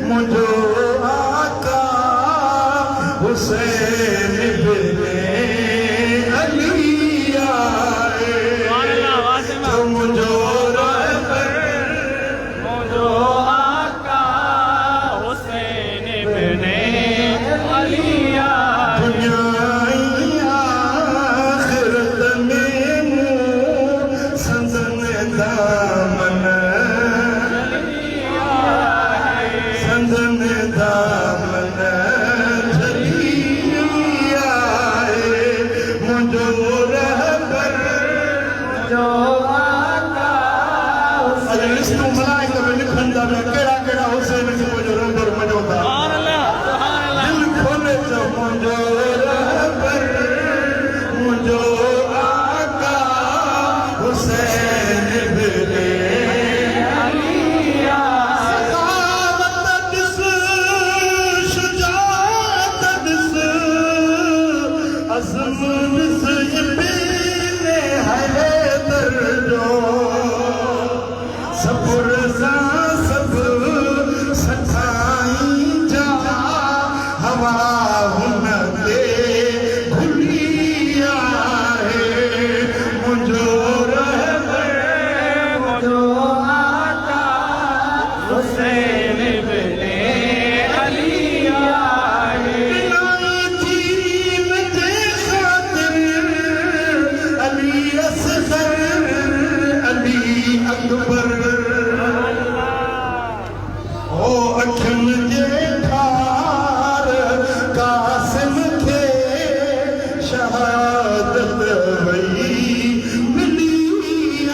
मुझो आका हुसैन बिने अली आए तो मुझो रहबर मुझो आका हुसैन बिने अली आए दुनिया आखिरत में संदन दामन संदन दामन झली आए मुझो रहबर मुझो आका अरे लिस्टू मलाइका में लिखन दा मैं केड़ा हुसैन खे मुझो रहबर मञोता सुभान अल्लाह दिल खोले तो मुझो रहबर मुझो आका हुसैन बिने हुसैन बिने अली आए अकबर ओ अखिन जे ठार कासिम खे शहादत वई मिली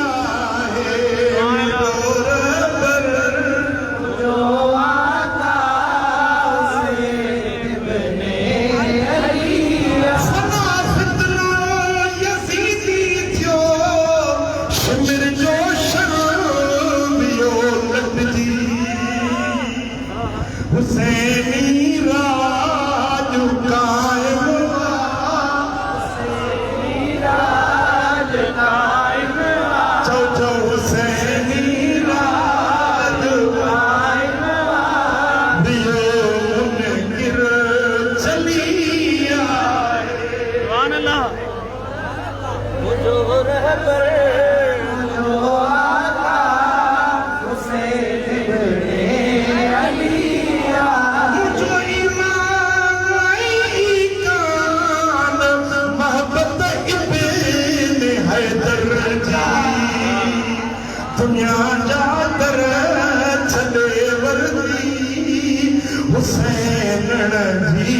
आहे रहबर मुझो आका हुसैन बिने अली सना फितना यज़ीदी थियो शिमिर जो शर्मियो लटजी हुसैनी राज कायम राज कायम चौ चौ हुसैनी राज कायम दियो मुनकिर चली आए सुभान अल्लाह मुझो रहबर मुझो आका हुसैन बिने अली आए मुझो ईमान आई कान मोहब्बत इब्न हैदर जी दुनिया जा दर छॾे वर्दी हुसैन जी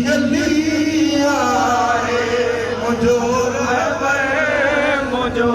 गली आए मुझो रहबर मुझो